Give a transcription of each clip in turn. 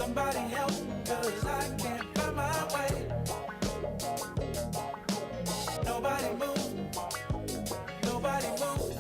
Somebody help, 'cause I can't find my way. Nobody move, nobody move.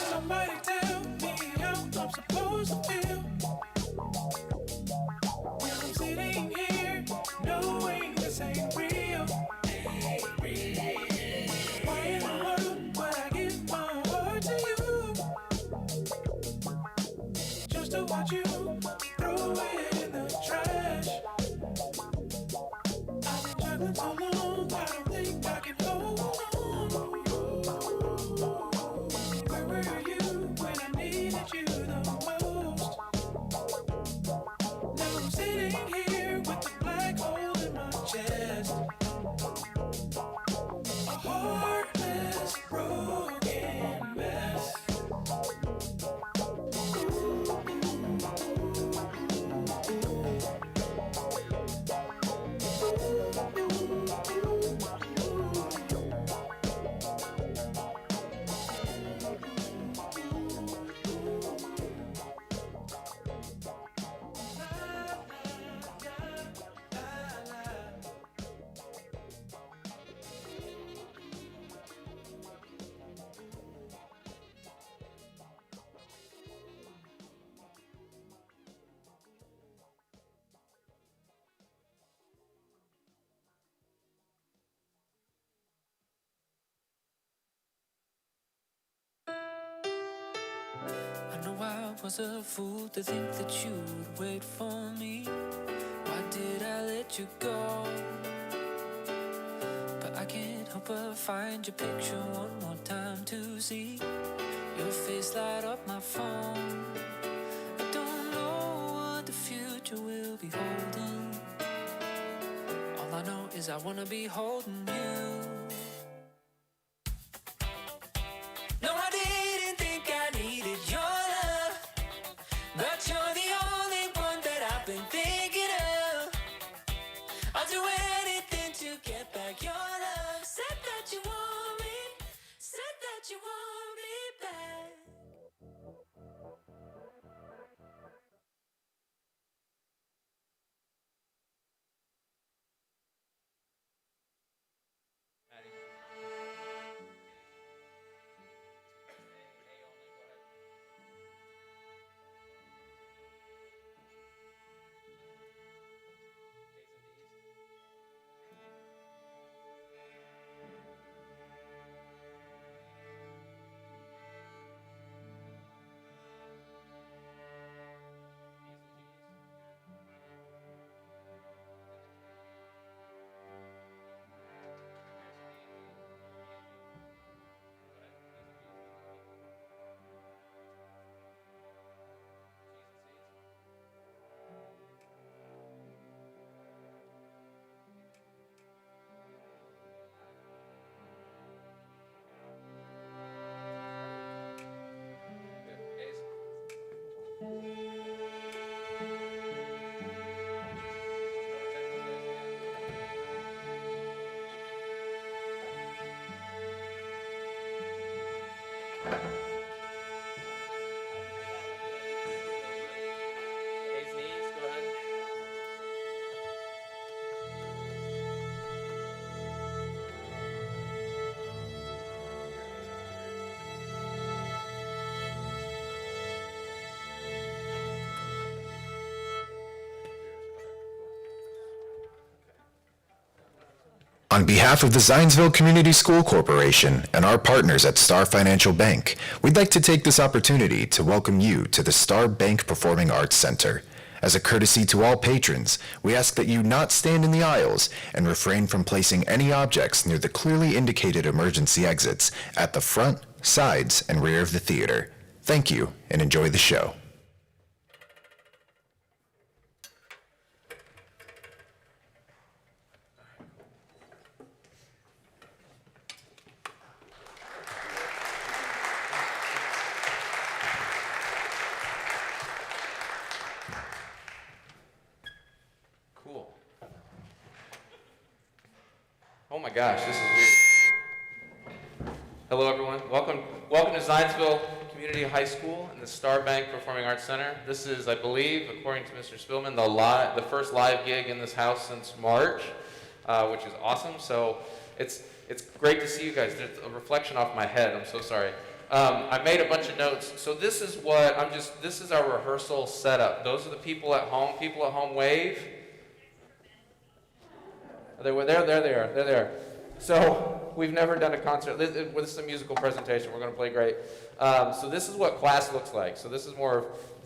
Somebody tell me how I'm supposed to feel when I'm sitting here knowing this ain't real. Why in the world would I give my heart to you just to watch you throw it in the trash? I've been juggling so long, I don't think I can hold on. Where were you when I needed you the most? Now I'm sitting here with the black hole in my chest. A heartless, broken mess. I know I was a fool to think that you would wait for me. Why did I let you go? But I can't help but find your picture one more time to see your face light up my phone. I don't know what the future will be holding. All I know is I wanna be holding you. No, I didn't think I needed your love, but you're the only one that I've been thinking of. I'll do anything to get back your love. Said that you want me, said that you want me back. On behalf of the Zionsville Community School Corporation and our partners at Star Financial Bank, we'd like to take this opportunity to welcome you to the Star Bank Performing Arts Center. As a courtesy to all patrons, we ask that you not stand in the aisles and refrain from placing any objects near the clearly indicated emergency exits at the front, sides, and rear of the theater. Thank you, and enjoy the show. Oh my gosh, this is weird. Hello everyone, welcome to Zionsville Community High School and the Star Bank Performing Arts Center. This is, I believe, according to Mr. Spillman, the first live gig in this house since March, which is awesome. So it's great to see you guys. There's a reflection off my head, I'm so sorry. I made a bunch of notes. So this is this is our rehearsal setup. Those are the people at home wave. They're there. So we've never done a concert. This is a musical presentation. We're going to play great. So this is what class looks like. So this is more of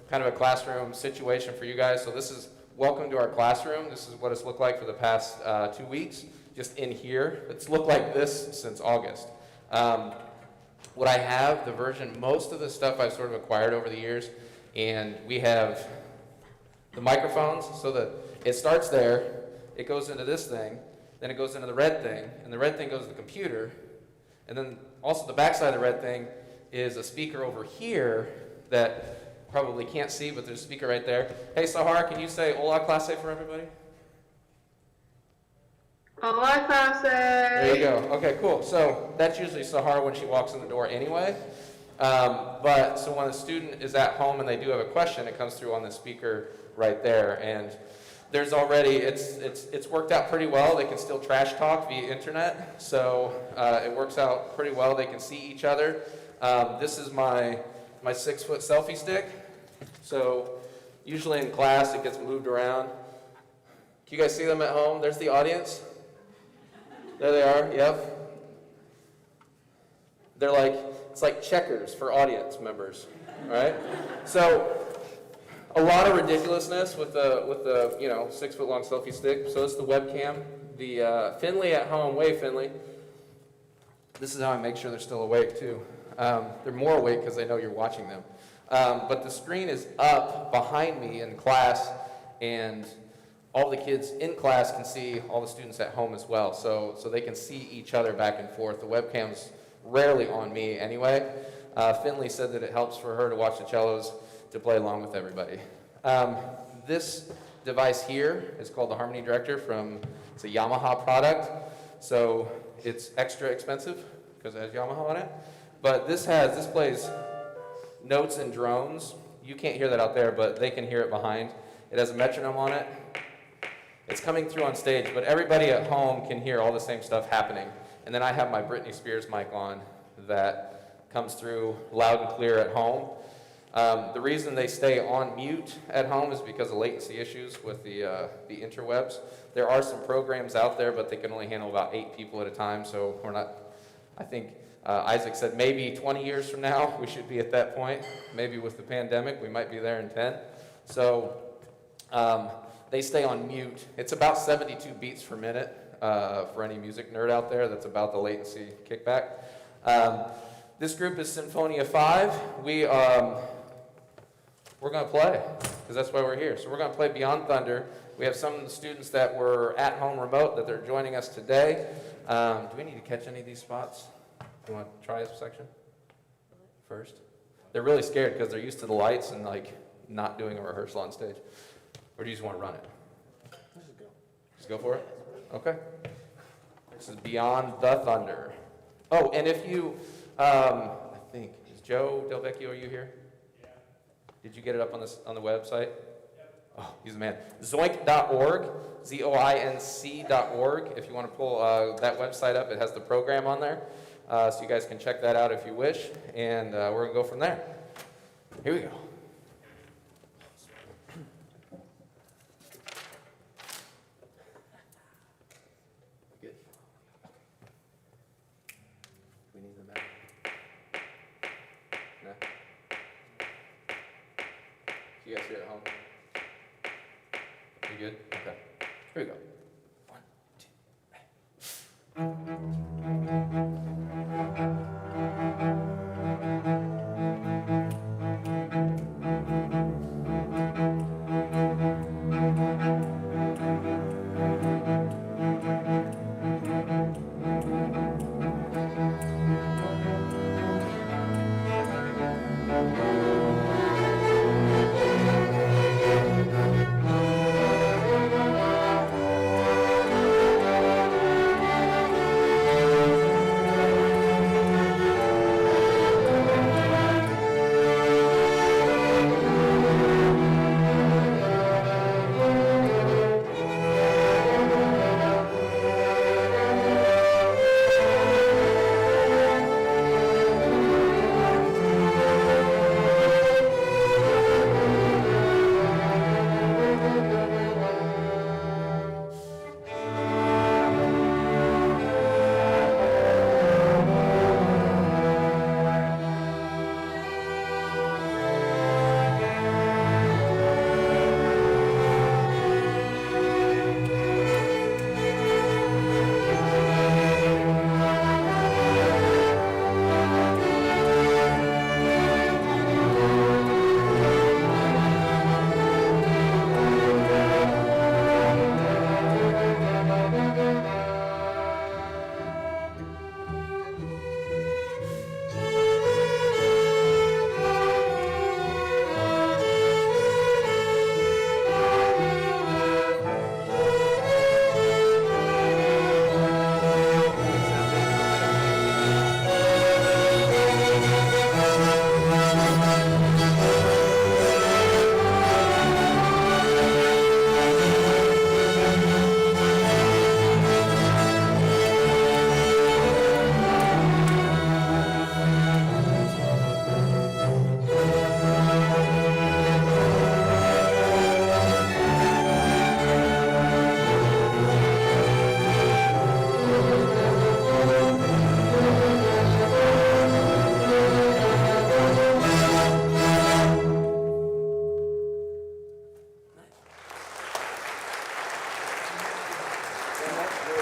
kind of a classroom situation for you guys. So this is welcome to our classroom. This is what it's looked like for the past 2 weeks, just in here. It's looked like this since August. What I have, the version, most of the stuff I've sort of acquired over the years, and we have the microphones, so that it starts there, it goes into this thing, then it goes into the red thing, and the red thing goes to the computer, and then also the backside of the red thing is a speaker over here that probably can't see, but there's a speaker right there. Hey, Sahar, can you say hola clase for everybody? Hola, clase. There you go. Okay, cool. So that's usually Sahar when she walks in the door anyway. But so when a student is at home and they do have a question, it comes through on the speaker right there. And there's already, it's worked out pretty well. They can still trash talk via internet. So it works out pretty well. They can see each other. This is my 6-foot selfie stick. So usually in class it gets moved around. Can you guys see them at home? There's the audience. There they are, yep. They're like, it's like checkers for audience members, right? So, a lot of ridiculousness with the 6-foot-long selfie stick. So this is the webcam. The Finley at home, wave Finley. This is how I make sure they're still awake too. They're more awake because they know you're watching them. But the screen is up behind me in class, and all the kids in class can see all the students at home as well, so they can see each other back and forth. The webcam's rarely on me anyway. Finley said that it helps for her to watch the cellos to play along with everybody. This device here is called the Harmony Director it's a Yamaha product, so it's extra expensive because it has Yamaha on it. But this plays notes and drones. You can't hear that out there, but they can hear it behind. It has a metronome on it. It's coming through on stage, but everybody at home can hear all the same stuff happening. And then I have my Britney Spears mic on that comes through loud and clear at home. The reason they stay on mute at home is because of latency issues with the interwebs. There are some programs out there, but they can only handle about 8 people at a time, so we're not, I think Isaac said maybe 20 years from now we should be at that point. Maybe with the pandemic we might be there in 10. So they stay on mute. It's about 72 beats per minute for any music nerd out there. That's about the latency kickback. This group is Sinfonia 5. We're going to play, because that's why we're here. So we're going to play Beyond Thunder. We have some of the students that were at home remote that they're joining us today. Do we need to catch any of these spots? You want to try a section first? They're really scared because they're used to the lights and like not doing a rehearsal on stage. Or do you just want to run it? Just go for it? Okay. This is Beyond the Thunder. Oh, and if you, I think, is Joe Del Vecchio, are you here? Yeah. Did you get it up on the website? Yep. Oh, he's the man. Zoinc.org, ZOINC.org. If you want to pull that website up, it has the program on there. So you guys can check that out if you wish. And we're going to go from there. Here we go. You guys here at home? You good? Okay. Here we go. 1, 2.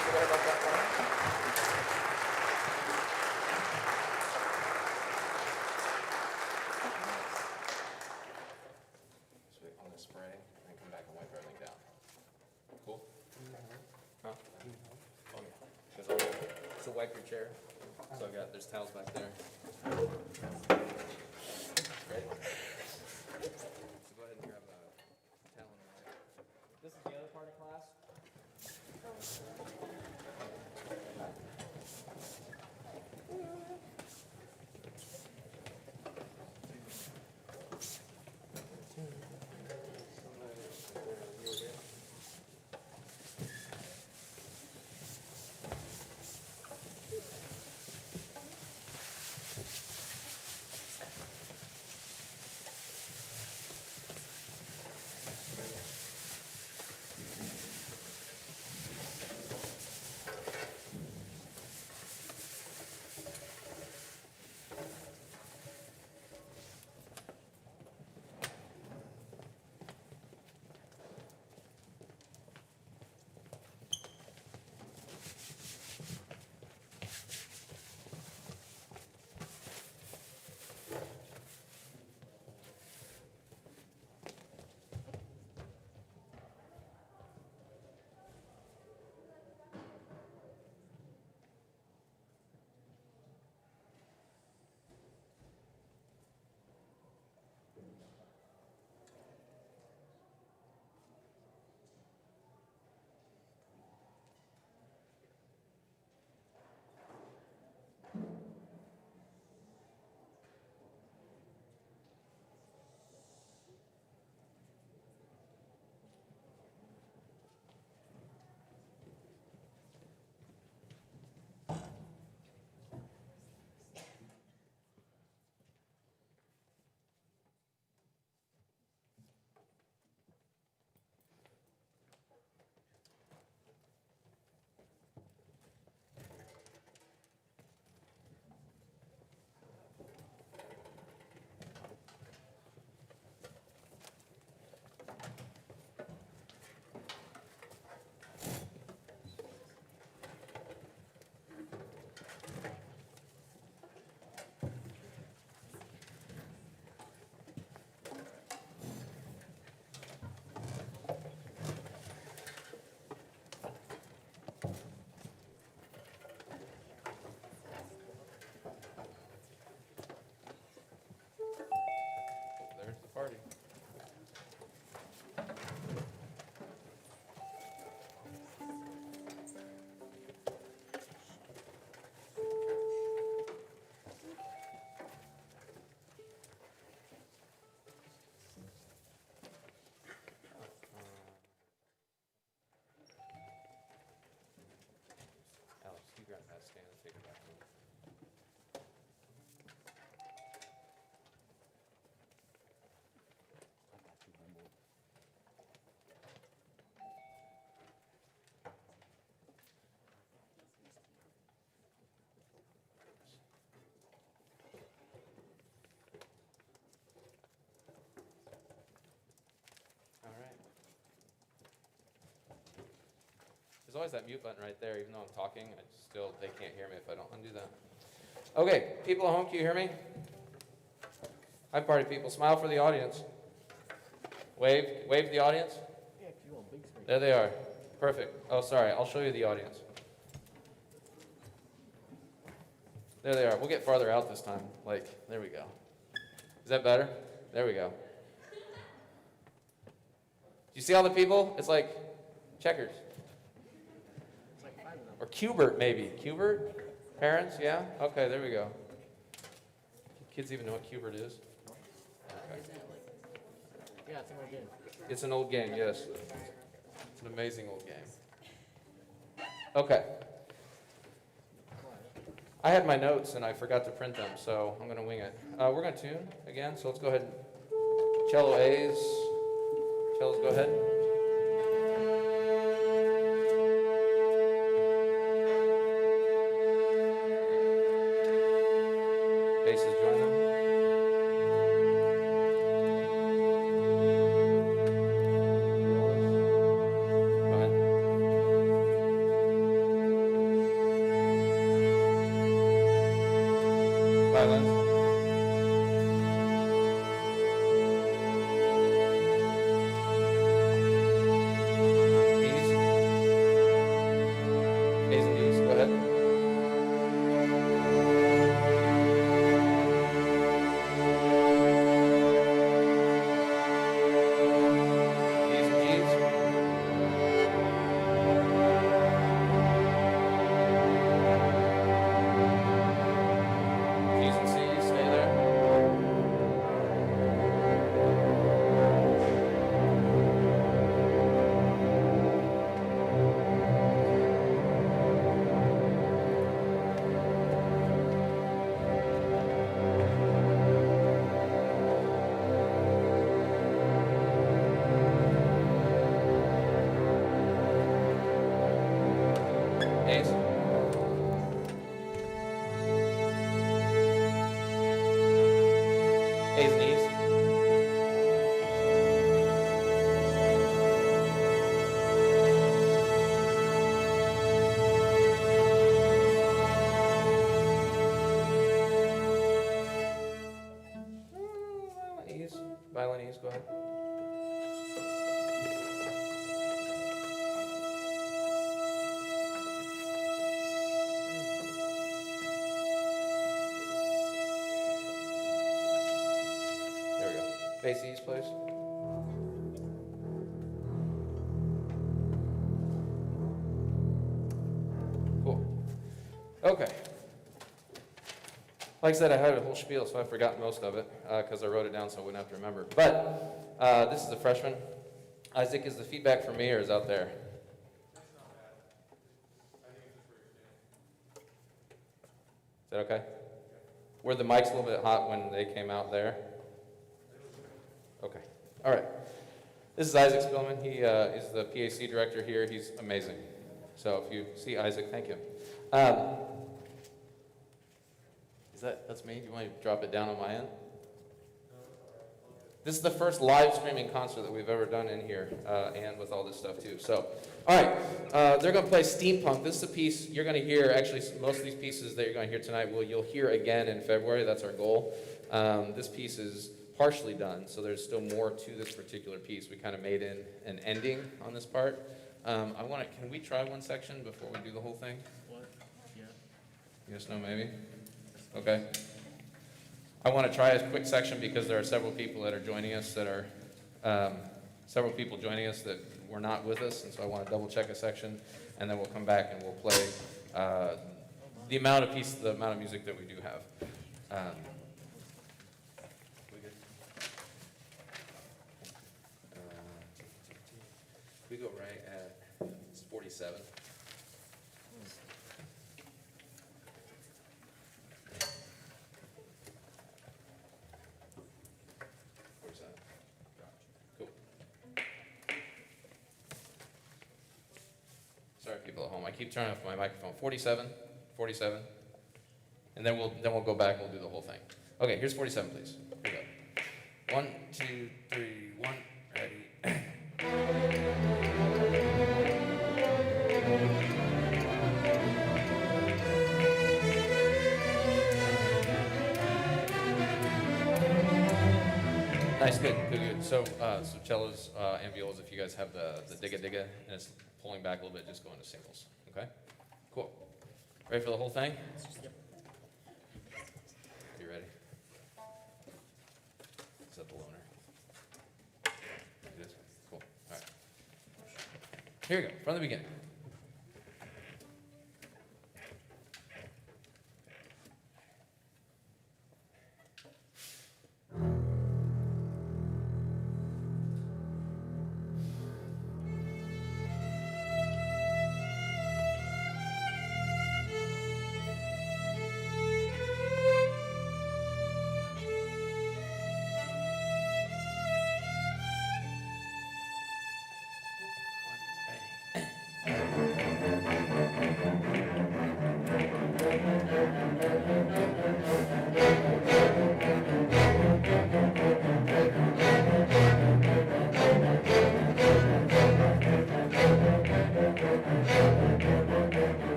forget about that one. Sweet, on the spray, and then come back and wipe everything down. Cool? Huh? Oh, yeah. 'Cause so wipe your chair. So there's towels back there. Ready? So go ahead and grab a towel and wipe. This is the other part of class. There's the party. Alex, you grab that stand and take it back home. All right. There's always that mute button right there, even though I'm talking, they can't hear me if I don't undo that. Okay, people at home, can you hear me? Hi, party people, smile for the audience. Wave to the audience. There they are. Perfect. Oh, sorry, I'll show you the audience. There they are. We'll get farther out this time. There we go. Is that better? There we go. You see all the people? It's like checkers. Or Cubert, maybe. Cubert? Parents? Yeah? Okay, there we go. Kids even know what Cubert is? Okay. Yeah, it's an old game. It's an old game, yes. It's an amazing old game. Okay. I had my notes and I forgot to print them, so I'm going to wing it. We're going to tune again, so let's go ahead. Cello A's. Cellos, go ahead. Basses, join them. Go ahead. violins. E's. A's and D's, go ahead. D's and G's. G's and C's, stay there. A's. A's and E's. E's. Violin E's, go ahead. There we go. Bass E's, please. Cool. Okay. Like I said, I had a whole spiel, so I've forgotten most of it because I wrote it down so I wouldn't have to remember. But this is a freshman. Isaac, is the feedback from me or is out there? Is that okay? Were the mics a little bit hot when they came out there? Okay. All right. This is Isaac Spillman. He is the PAC director here. He's amazing. So if you see Isaac, thank you. That's me? Do you want to drop it down on my end? This is the first live streaming concert that we've ever done in here, and with all this stuff too. So, all right, they're going to play Steampunk. This is a piece you're going to hear. Actually, most of these pieces that you're going to hear tonight, you'll hear again in February. That's our goal. This piece is partially done, so there's still more to this particular piece. We kind of made in an ending on this part. Can we try one section before we do the whole thing? What? Yeah. Yes, no, maybe? Okay. I want to try a quick section because there are several people that are joining us that were not with us, and so I want to double check a section, and then we'll come back and we'll play the amount of music that we do have. We good? We go right at 47. Cool. Sorry, people at home. I keep turning off my microphone. 47, 47, and then we'll go back and we'll do the whole thing. Okay, here's 47, please. Here we go. 1, 2, 3, 1. Ready. Nice, good. So cellos and violas, if you guys have the digga digga, and it's pulling back a little bit, just go into singles. Okay? Cool. Ready for the whole thing? Yep. You ready? Is that the loner? It is? Cool. All right. Here we go, from the beginning.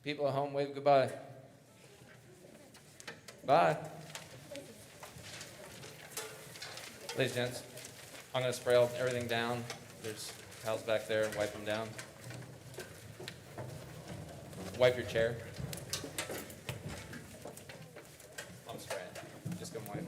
People at home, wave goodbye. Bye. Ladies and gents, I'm going to spray everything down. There's towels back there. Wipe them down. Wipe your chair. I'm spraying. Just go wipe.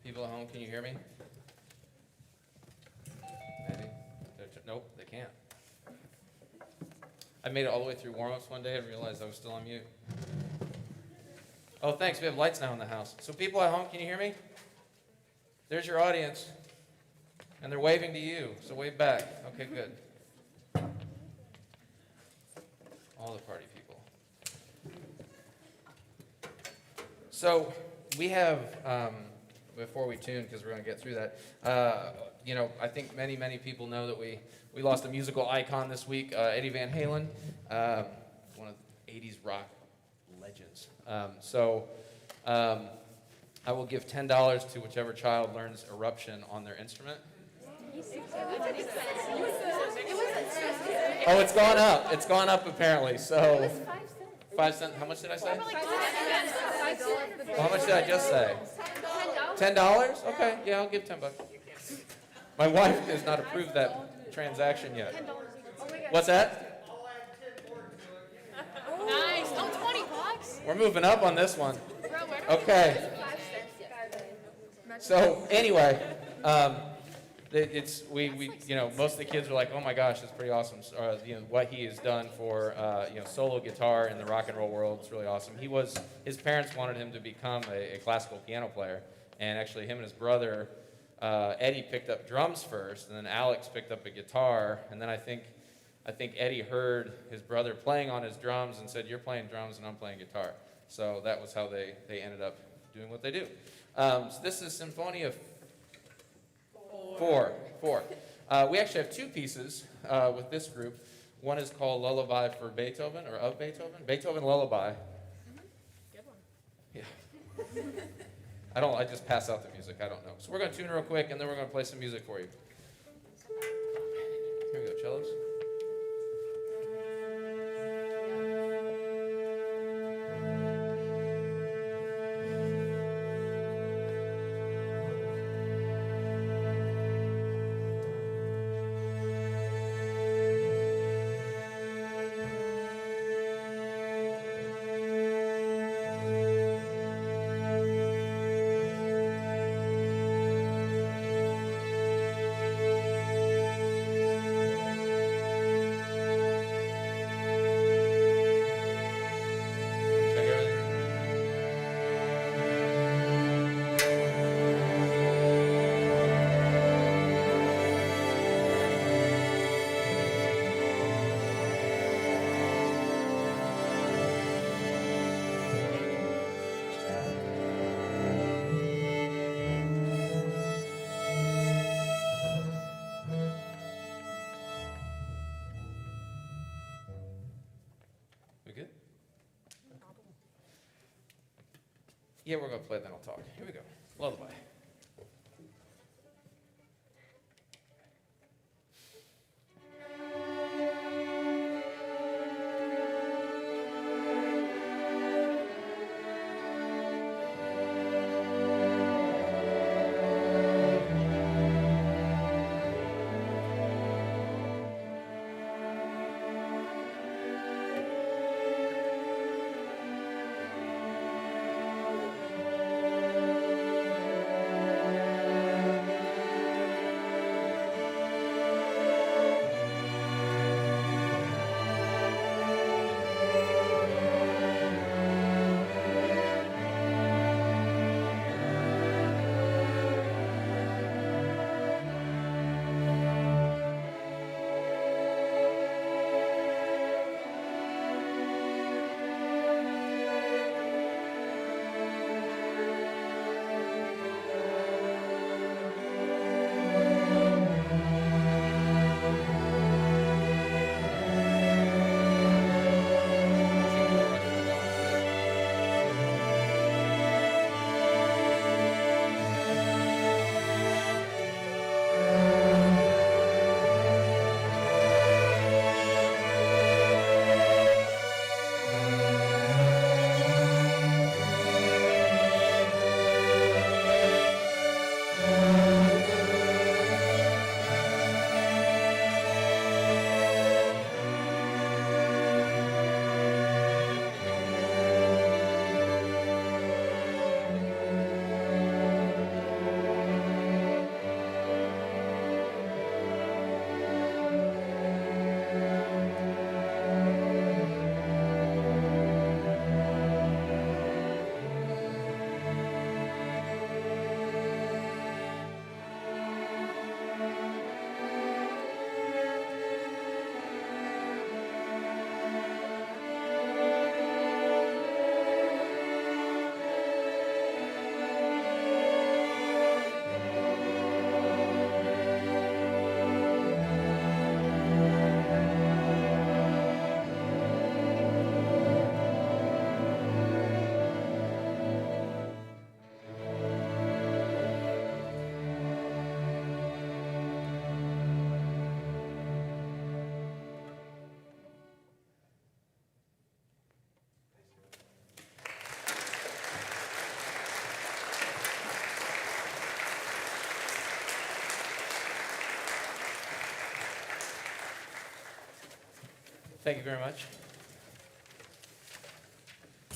People at home, can you hear me? Maybe. Nope, they can't. I made it all the way through warm-ups one day and realized I was still on mute. Oh, thanks. We have lights now in the house. So people at home, can you hear me? There's your audience. And they're waving to you, so wave back. Okay, good. All the party people. So we have, before we tune, because we're going to get through that, I think many people know that we lost a musical icon this week, Eddie Van Halen, one of the 80s rock legends. I will give $10 to whichever child learns Eruption on their instrument. Oh, it's gone up. It's gone up apparently. So 5 cents. How much did I say? Well, how much did I just say? $10? Okay, yeah, I'll give $10. My wife has not approved that transaction yet. What's that? Nice. Oh, 20 bucks. We're moving up on this one. Okay. So anyway, most of the kids are like, oh my gosh, it's pretty awesome. What he has done for solo guitar in the rock and roll world is really awesome. His parents wanted him to become a classical piano player, and actually him and his brother Eddie picked up drums first, and then Alex picked up a guitar, and then I think Eddie heard his brother playing on his drums and said, "You're playing drums and I'm playing guitar." So that was how they ended up doing what they do. So this is Symphonia 4. We actually have two pieces with this group. One is called Lullaby for Beethoven, or of Beethoven. Beethoven Lullaby. Good one. Yeah. I just pass out the music. I don't know. So we're going to tune real quick, and then we're going to play some music for you. Here we go, cellos. Check everything. We good? Yeah, we're going to play, then I'll talk. Here we go. Lullaby. Thank you very much.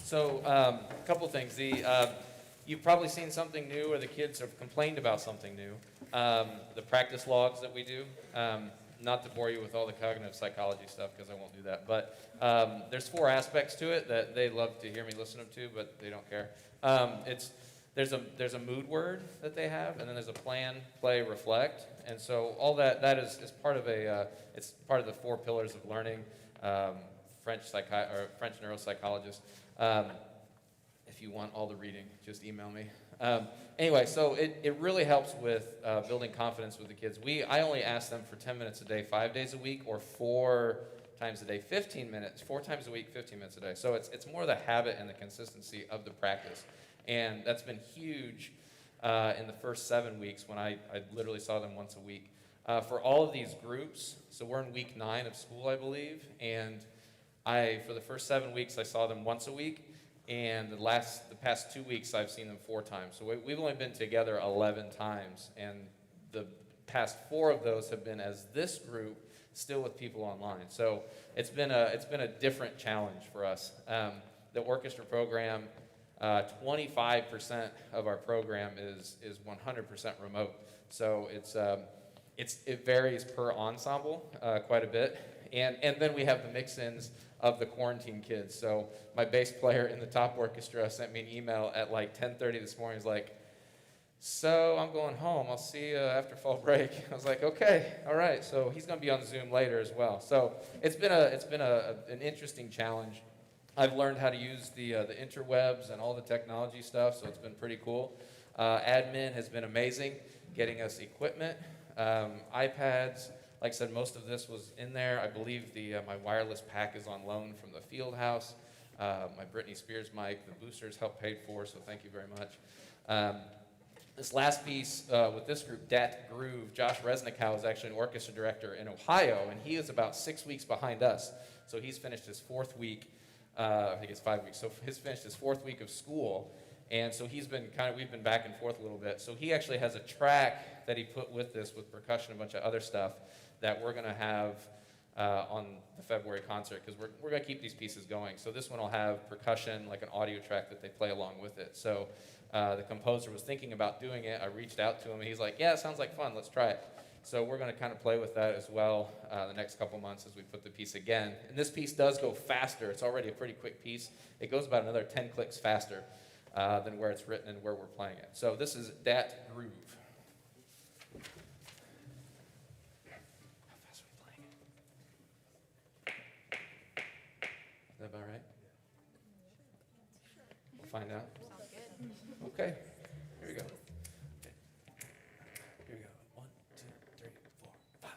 So, a couple things. You've probably seen something new, or the kids have complained about something new. The practice logs that we do. Not to bore you with all the cognitive psychology stuff, because I won't do that. But there's 4 aspects to it that they love to hear me listen to, but they don't care. It's there's a mood word that they have, and then there's a plan, play, reflect, and so all that is part of it's part of the 4 pillars of learning. French neuropsychologist. If you want all the reading, just email me. Anyway, so it really helps with building confidence with the kids. I only ask them for 10 minutes a day, 5 days a week, or 4 times a day, 15 minutes, 4 times a week, 15 minutes a day. So it's more the habit and the consistency of the practice. And that's been huge in the first 7 weeks when I literally saw them once a week. For all of these groups, so we're in week 9 of school, I believe, and for the first 7 weeks, I saw them once a week, and the past 2 weeks, I've seen them 4 times. So we've only been together 11 times, and the past 4 of those have been as this group, still with people online. So it's been a different challenge for us. The orchestra program, 25% of our program is 100% remote. So it varies per ensemble quite a bit, and then we have the mix-ins of the quarantine kids. So my bass player in the top orchestra sent me an email at like 10:30 this morning. He's like, "So I'm going home. I'll see you after fall break." I was like, "Okay, all right." So he's going to be on Zoom later as well. So it's been an interesting challenge. I've learned how to use the interwebs and all the technology stuff, so it's been pretty cool. Admin has been amazing, getting us equipment, iPads. Like I said, most of this was in there. I believe my wireless pack is on loan from the field house. My Britney Spears mic, the boosters helped paid for, so thank you very much. This last piece with this group, Dat Groove, Josh Resnickow is actually an orchestra director in Ohio, and he is about 6 weeks behind us. So he's finished his 4th week, I think it's 5 weeks, so he's finished his 4th week of school. And so we've been back and forth a little bit. So he actually has a track that he put with this, with percussion, a bunch of other stuff, that we're going to have on the February concert, because we're going to keep these pieces going. So this one will have percussion, like an audio track that they play along with it. So the composer was thinking about doing it. I reached out to him, and he's like, "Yeah, it sounds like fun. Let's try it." So we're going to kind of play with that as well the next couple months as we put the piece again. And this piece does go faster. It's already a pretty quick piece. It goes about another 10 clicks faster than where it's written and where we're playing it. So this is Dat Groove. How fast are we playing it? Is that about right? We'll find out. Sounds good. Okay, here we go. Okay. Here we go. 1, 2, 3, 4, 5.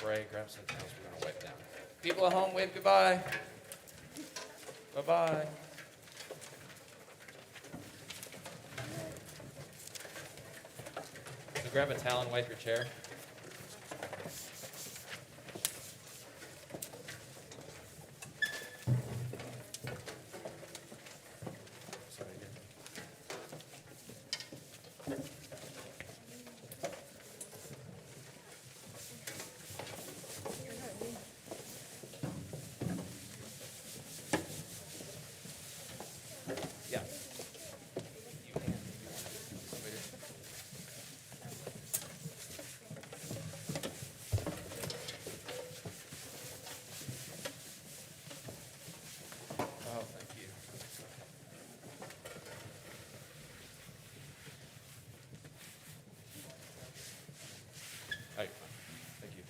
spray, grab some towels, we're gonna wipe down. People at home, wave goodbye. Bye-bye. So grab a towel and wipe your chair. Sorry, again. Yeah. You can. Somebody- Oh, thank you. Hi. Thank you.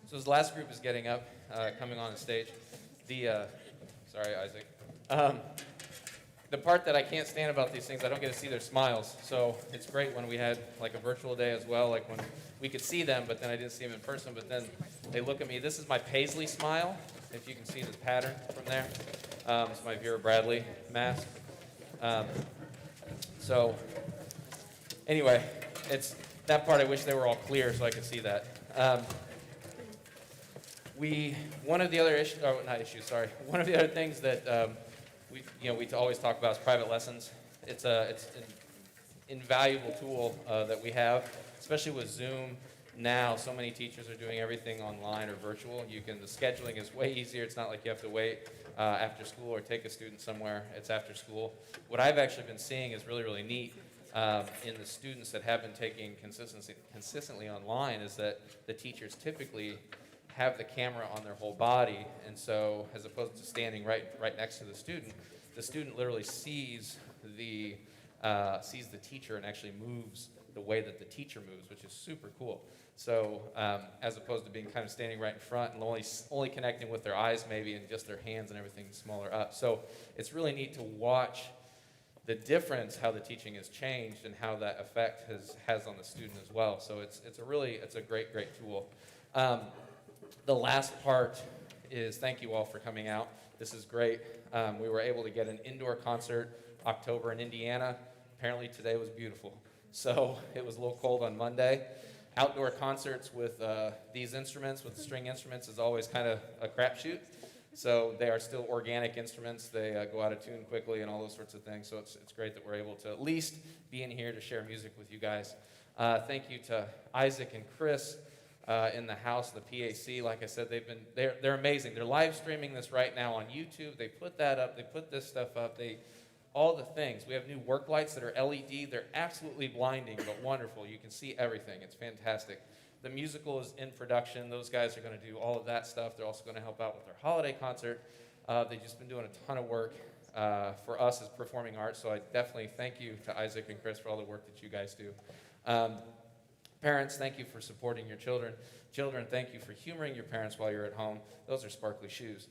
So this last group is getting up, coming on the stage. Sorry, Isaac. The part that I can't stand about these things, I don't get to see their smiles. So it's great when we had like a virtual day as well, like when we could see them, but then I didn't see them in person, but then they look at me. This is my Paisley smile, if you can see this pattern from there. It's my Vera Bradley mask. So anyway, it's that part I wish they were all clear so I could see that. One of the other one of the other things that we always talk about is private lessons. It's an invaluable tool that we have, especially with Zoom. Now, so many teachers are doing everything online or virtual. The scheduling is way easier. It's not like you have to wait after school or take a student somewhere. It's after school. What I've actually been seeing is really, really neat in the students that have been taking consistently online is that the teachers typically have the camera on their whole body, and so as opposed to standing right next to the student literally sees the teacher and actually moves the way that the teacher moves, which is super cool. So as opposed to being kind of standing right in front and only connecting with their eyes maybe and just their hands and everything smaller up. So it's really neat to watch the difference, how the teaching has changed and how that effect has on the student as well. So it's a great tool. The last part is thank you all for coming out. This is great. We were able to get an indoor concert October in Indiana. Apparently today was beautiful. So it was a little cold on Monday. Outdoor concerts with these instruments, with the string instruments, is always kind of a crapshoot. So they are still organic instruments. They go out of tune quickly and all those sorts of things. So it's great that we're able to at least be in here to share music with you guys. Thank you to Isaac and Chris in the house, the PAC. Like I said, they're amazing. They're live streaming this right now on YouTube. They put that up. They put this stuff up. All the things. We have new work lights that are LED. They're absolutely blinding, but wonderful. You can see everything. It's fantastic. The musical is in production. Those guys are going to do all of that stuff. They're also going to help out with their holiday concert. They've just been doing a ton of work for us as performing arts, so I definitely thank you to Isaac and Chris for all the work that you guys do. Parents, thank you for supporting your children. Children, thank you for humoring your parents while you're at home. Those are sparkly shoes.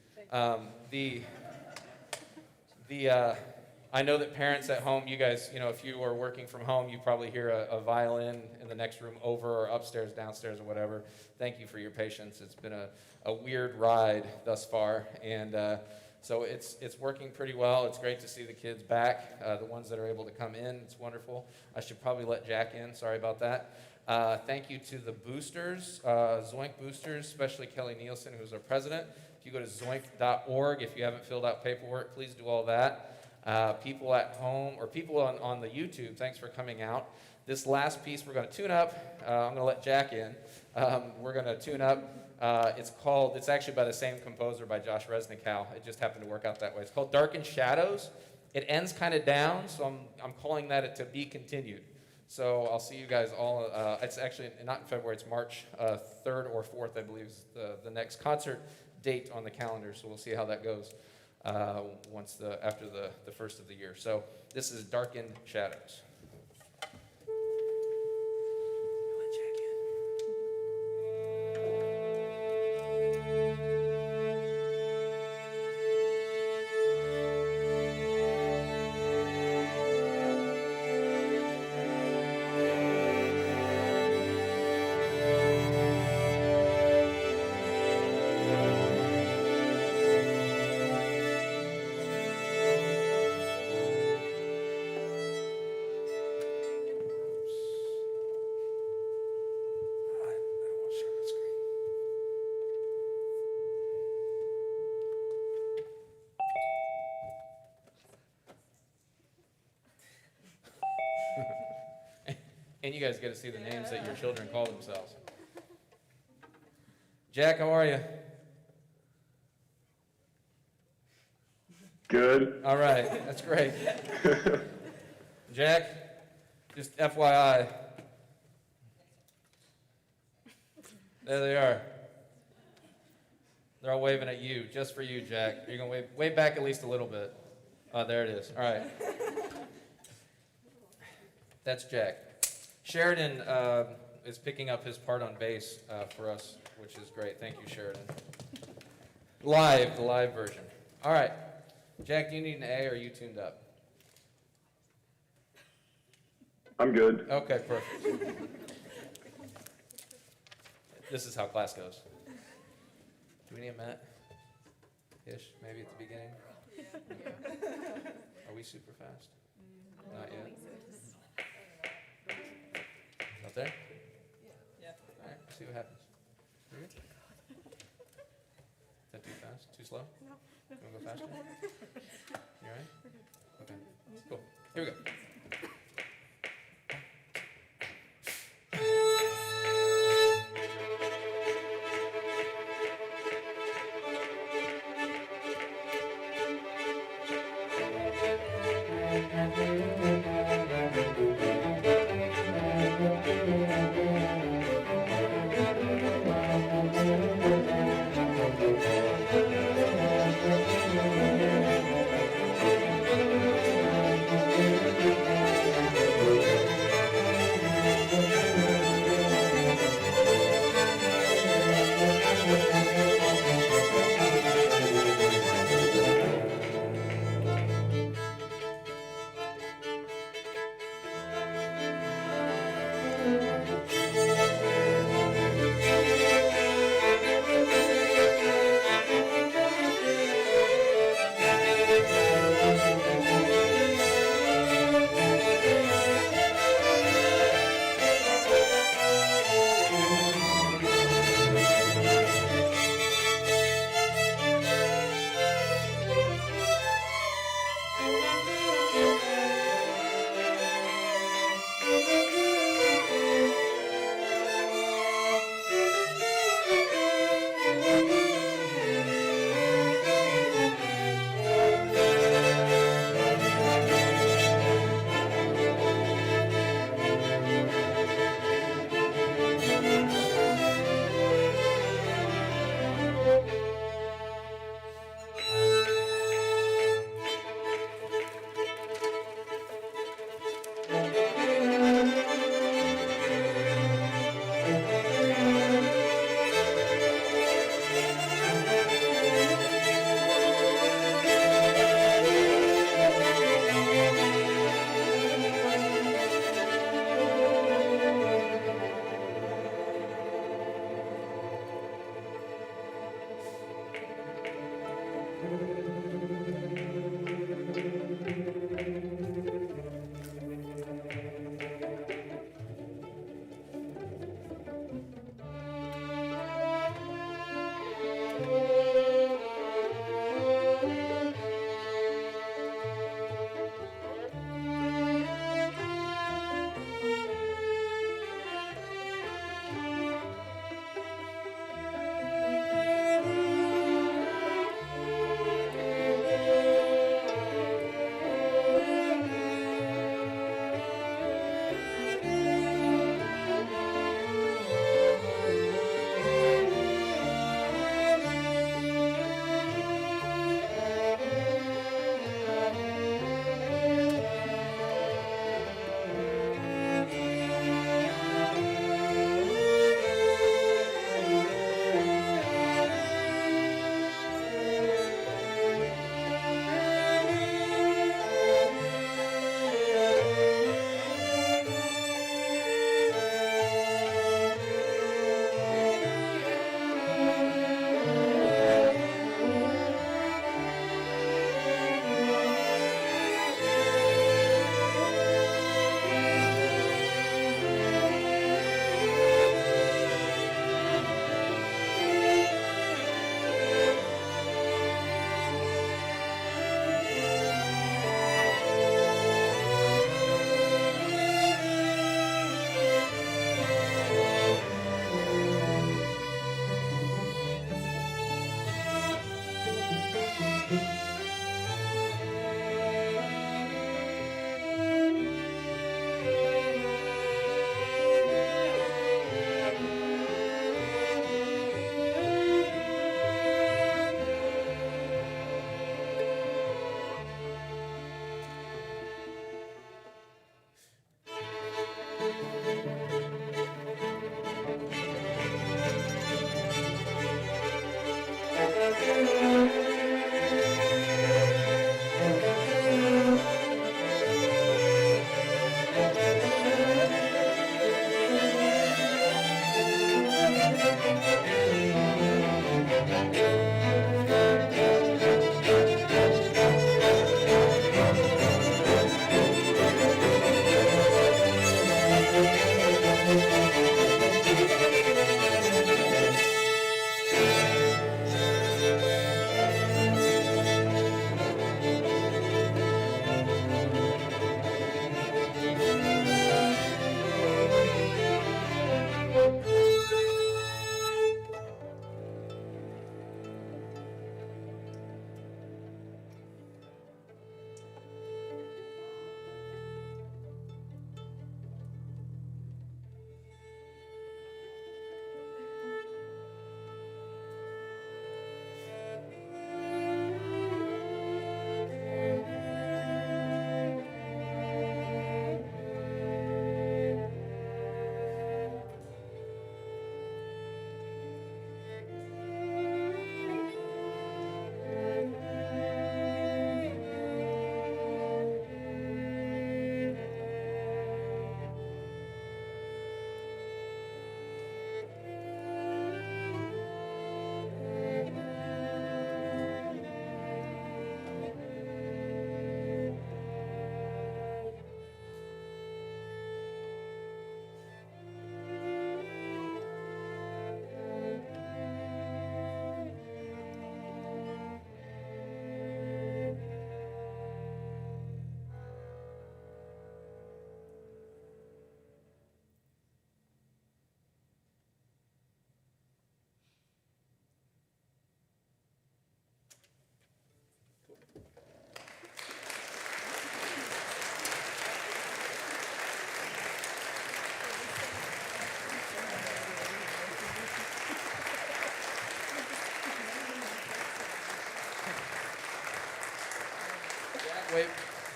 I know that parents at home, you guys, if you are working from home, you probably hear a violin in the next room over or upstairs, downstairs, or whatever. Thank you for your patience. It's been a weird ride thus far, and so it's working pretty well. It's great to see the kids back, the ones that are able to come in. It's wonderful. I should probably let Jack in. Sorry about that. Thank you to the boosters, Zoink boosters, especially Kelly Nielsen, who's our president. If you go to zoink.org, if you haven't filled out paperwork, please do all that. People at home, or people on the YouTube, thanks for coming out. This last piece we're going to tune up. I'm going to let Jack in. We're going to tune up. It's actually by the same composer, by Josh Resnickow. It just happened to work out that way. It's called Dark in Shadows. It ends kind of down, so I'm calling that a to be continued. So I'll see you guys all, it's actually not in February, it's March 3rd or 4th, I believe, is the next concert date on the calendar. So we'll see how that goes after the first of the year. So this is Darkened Shadows. And you guys get to see the names that your children call themselves. Jack, how are you? Good. All right, that's great. Jack, just FYI. There they are. They're all waving at you, just for you, Jack. You're going to wave back at least a little bit. Oh, there it is. All right. That's Jack. Sheridan is picking up his part on bass for us, which is great. Thank you, Sheridan. The live version. All right. Jack, do you need an A or are you tuned up? I'm good. Okay, perfect. This is how class goes. Do we need a minute? Ish, maybe at the beginning? Are we super fast? Not yet. Out there? Yeah. All right, see what happens. You good? Is that too fast? Too slow? No. You want to go faster? You all right? Okay, cool. Here we go.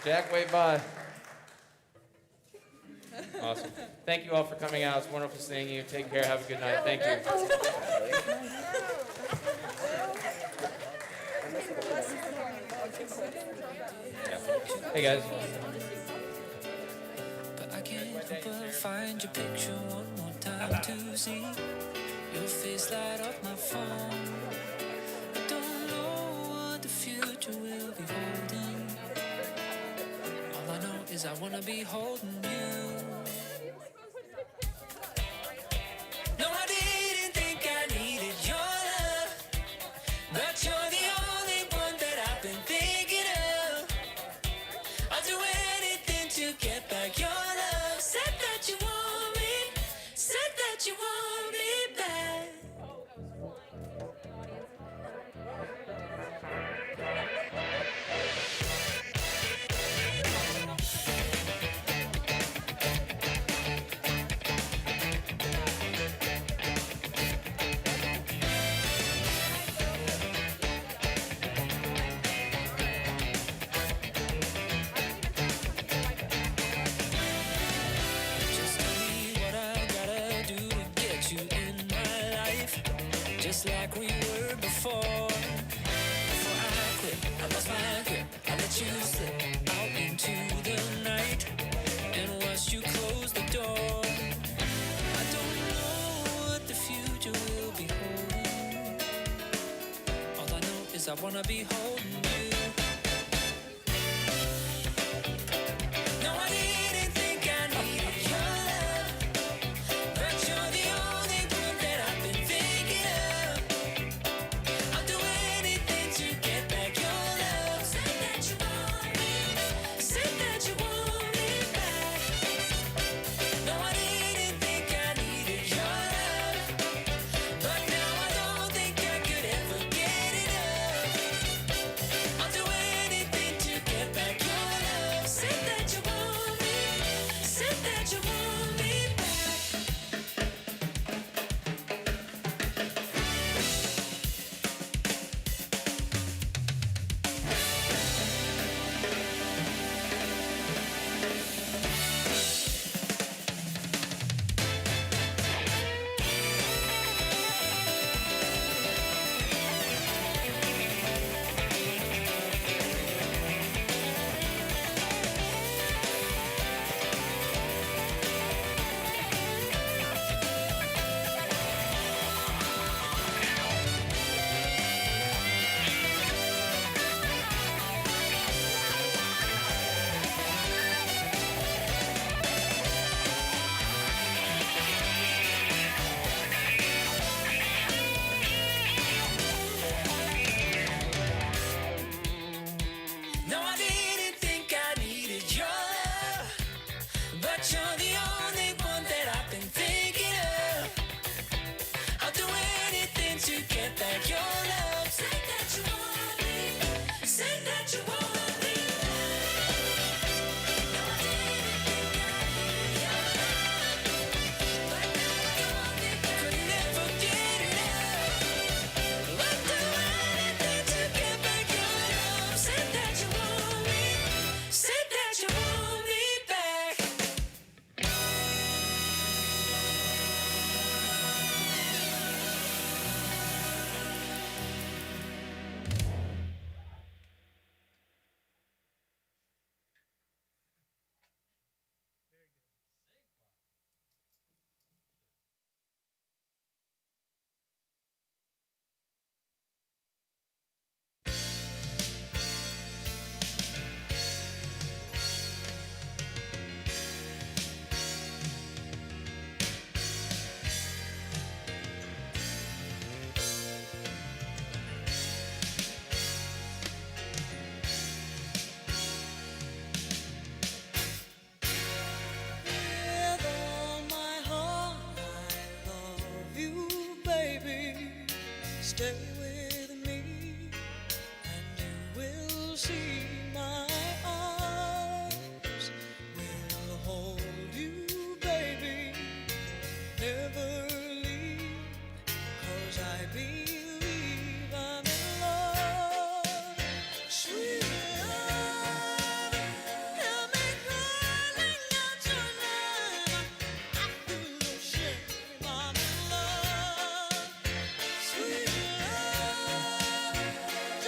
Jack, wave by. Awesome. Thank you all for coming out. It's wonderful seeing you. Take care. Have a good night. Thank you. Hey, guys. But I can't help but find your picture one more time to see your face light up my phone. I don't know what the future will be holding. All I know is I wanna be holding you. No, I didn't think I needed your love, but you're the only one that I've been thinking of. I'll do anything to get back your love. Said that you want me, said that you want me back. Just tell me what I gotta do to get you in my life, just like we were before. Before I quit, I lost my grip. I let you slip out into the night, and once you close the door, I don't know what the future will be holding. All I know is I wanna be holding you.